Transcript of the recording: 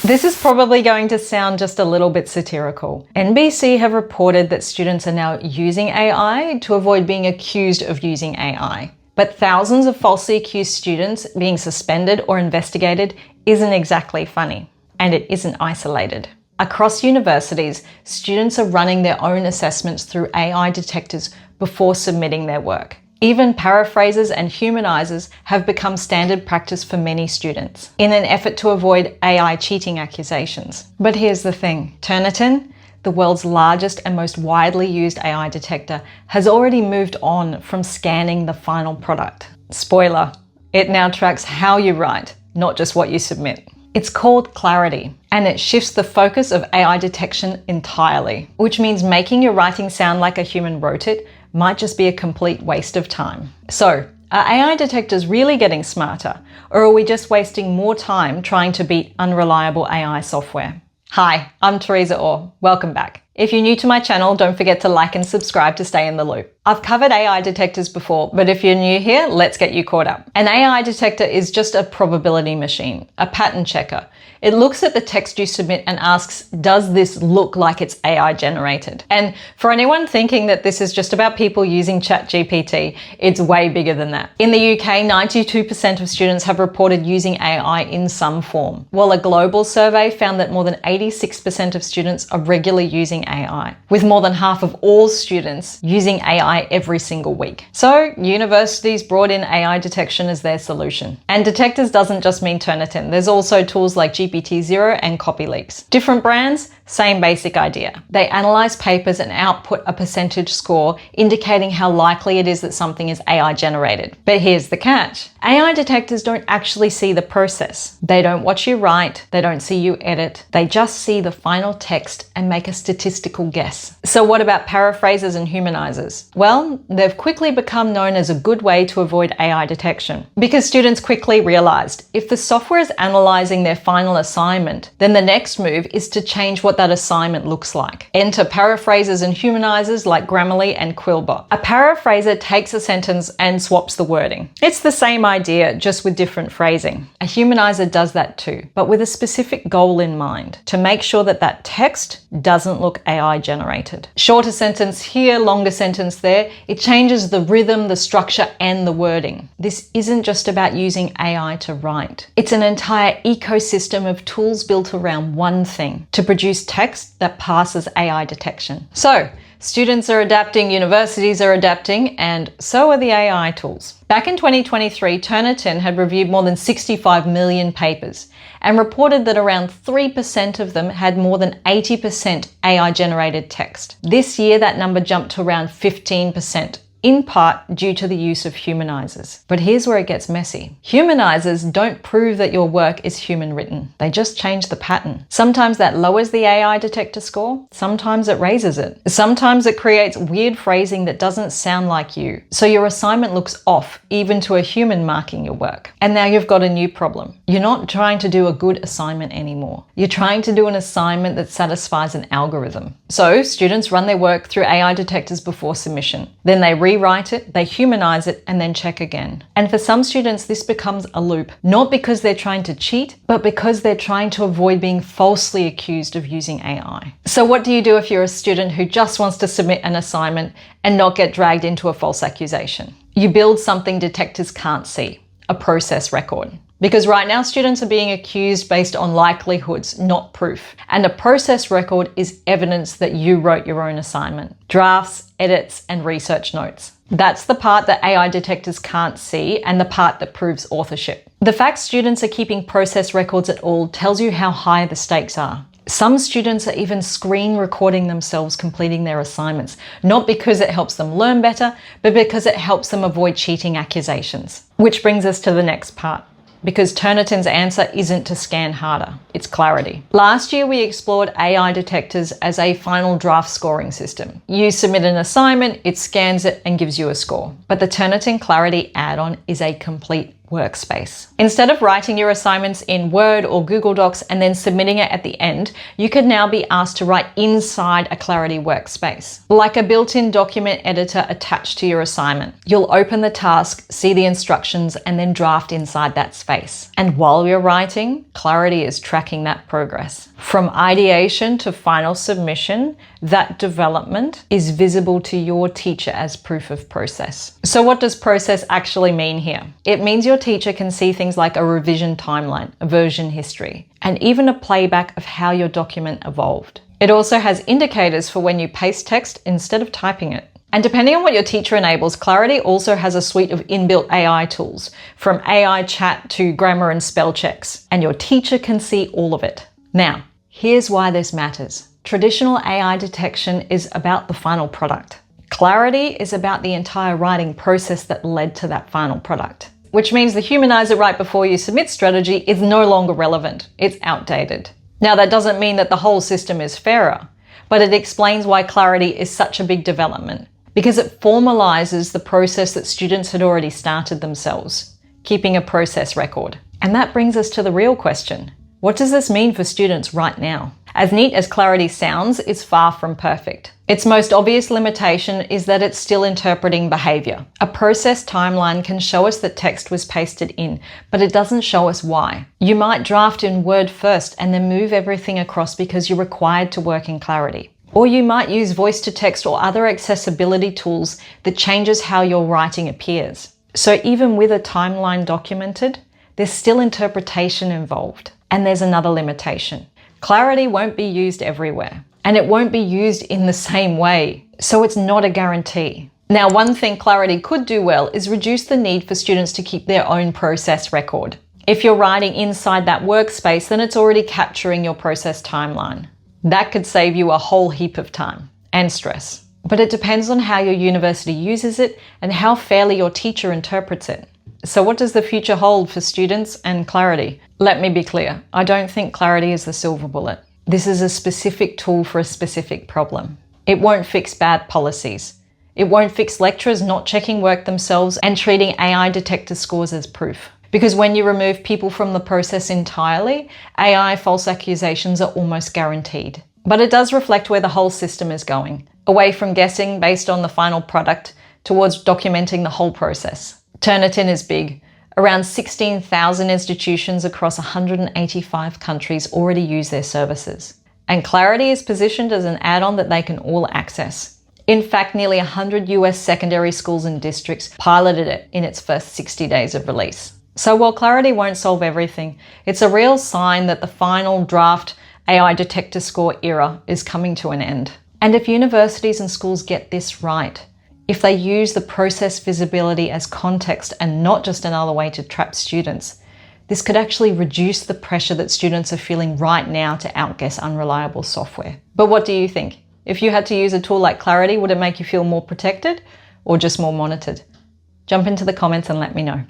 This is probably going to sound just a little bit satirical. NBC have reported that students are now using AI to avoid being accused of using AI. But thousands of falsely accused students being suspended or investigated isn't exactly funny, and it isn't isolated. Across universities, students are running their own assessments through AI detectors before submitting their work. Even paraphrasers and humanizers have become standard practice for many students in an effort to avoid AI cheating accusations. But here's the thing, Turnitin, the world's largest and most widely used AI detector, has already moved on from scanning the final product. Spoiler, it now tracks how you write, not just what you submit. It's called Clarity, and it shifts the focus of AI detection entirely, which means making your writing sound like a human wrote it might just be a complete waste of time. So, are AI detectors really getting smarter, or are we just wasting more time trying to beat unreliable AI software? Hi, I'm Teresa Orr. Welcome back. If you're new to my channel, don't forget to like and subscribe to stay in the loop. I've covered AI detectors before, but if you're new here, let's get you caught up. An AI detector is just a probability machine, a pattern checker. It looks at the text you submit and asks, does this look like it's AI generated? And for anyone thinking that this is just about people using ChatGPT, it's way bigger than that. In the UK, 92% of students have reported using AI in some form, while a global survey found that more than 86% of students are regularly using AI, with more than half of all students using AI every single week. So universities brought in AI detection as their solution. And detectors doesn't just mean Turnitin. There's also tools like GPTZero and Copyleaks. Different brands, same basic idea. They analyze papers and output a percentage score indicating how likely it is that something is AI generated. But here's the catch. AI detectors don't actually see the process. They don't watch you write, they don't see you edit, they just see the final text and make a statistical guess. So what about paraphrasers and humanizers? Well, they've quickly become known as a good way to avoid AI detection, because students quickly realized if the software is analyzing their final assignment, then the next move is to change what that assignment looks like. Enter paraphrasers and humanizers like Grammarly and Quillbot. A paraphraser takes a sentence and swaps the wording. It's the same idea, just with different phrasing. A humanizer does that too, but with a specific goal in mind, to make sure that that text doesn't look AI generated. Shorter sentence here, longer sentence there. It changes the rhythm, the structure, and the wording. This isn't just about using AI to write. It's an entire ecosystem of tools built around one thing, to produce text that passes AI detection. So, students are adapting, universities are adapting, and so are the AI tools. Back in 2023, Turnitin had reviewed more than 65 million papers and reported that around 3% of them had more than 80% AI-generated text. This year, that number jumped to around 15%. In part due to the use of humanizers. But here's where it gets messy. Humanizers don't prove that your work is human written. They just change the pattern. Sometimes that lowers the AI detector score. Sometimes it raises it. Sometimes it creates weird phrasing that doesn't sound like you. So your assignment looks off, even to a human marking your work. And now you've got a new problem. You're not trying to do a good assignment anymore. You're trying to do an assignment that satisfies an algorithm. So students run their work through AI detectors before submission. Then they rewrite it, they humanize it, and then check again. And for some students, this becomes a loop, not because they're trying to cheat, but because they're trying to avoid being falsely accused of using AI. So what do you do if you're a student who just wants to submit an assignment and not get dragged into a false accusation? You build something detectors can't see, a process record. Because right now students are being accused based on likelihoods, not proof. And a process record is evidence that you wrote your own assignment. Drafts, edits, and research notes. That's the part that AI detectors can't see and the part that proves authorship. The fact students are keeping process records at all tells you how high the stakes are. Some students are even screen recording themselves completing their assignments, not because it helps them learn better, but because it helps them avoid cheating accusations. Which brings us to the next part. Because Turnitin's answer isn't to scan harder, it's clarity. Last year, we explored AI detectors as a final draft scoring system. You submit an assignment, it scans it and gives you a score. But the Turnitin Clarity add-on is a complete workspace. Instead of writing your assignments in Word or Google Docs and then submitting it at the end, you could now be asked to write inside a Clarity Workspace, like a built-in document editor attached to your assignment. You'll open the task, see the instructions, and then draft inside that space. And while you're writing, Clarity is tracking that progress. From ideation to final submission, that development is visible to your teacher as proof of process. So what does process actually mean here? It means your teacher can see things like a revision timeline, a version history, and even a playback of how your document evolved. It also has indicators for when you paste text instead of typing it. And depending on what your teacher enables, Clarity also has a suite of inbuilt AI tools, from AI chat to grammar and spell checks, and your teacher can see all of it. Now, here's why this matters. Traditional AI detection is about the final product. Clarity is about the entire writing process that led to that final product, which means the humanizer right before you submit strategy is no longer relevant. It's outdated. Now, that doesn't mean that the whole system is fairer, but it explains why Clarity is such a big development, because it formalizes the process that students had already started themselves, keeping a process record. And that brings us to the real question. What does this mean for students right now? As neat as Clarity sounds, it's far from perfect. Its most obvious limitation is that it's still interpreting behavior. A process timeline can show us that text was pasted in, but it doesn't show us why. You might draft in Word first and then move everything across because you're required to work in Clarity. Or you might use voice to text or other accessibility tools that changes how your writing appears. So even with a timeline documented, there's still interpretation involved. And there's another limitation. Clarity won't be used everywhere, and it won't be used in the same way, so it's not a guarantee. Now, one thing Clarity could do well is reduce the need for students to keep their own process record. If you're writing inside that workspace, then it's already capturing your process timeline. That could save you a whole heap of time and stress. But it depends on how your university uses it and how fairly your teacher interprets it. So what does the future hold for students and Clarity? Let me be clear, I don't think Clarity is the silver bullet. This is a specific tool for a specific problem. It won't fix bad policies. It won't fix lecturers not checking work themselves and treating AI detector scores as proof. Because when you remove people from the process entirely, AI false accusations are almost guaranteed. But it does reflect where the whole system is going, away from guessing based on the final product towards documenting the whole process. Turnitin is big. Around 16,000 institutions across 185 countries already use their services. And Clarity is positioned as an add-on that they can all access. In fact, nearly 100 US secondary schools and districts piloted it in its first 60 days of release. So while Clarity won't solve everything, it's a real sign that the final draft AI detector score era is coming to an end. And if universities and schools get this right, if they use the process visibility as context and not just another way to trap students, this could actually reduce the pressure that students are feeling right now to outguess unreliable software. But what do you think? If you had to use a tool like Clarity, would it make you feel more protected or just more monitored? Jump into the comments and let me know.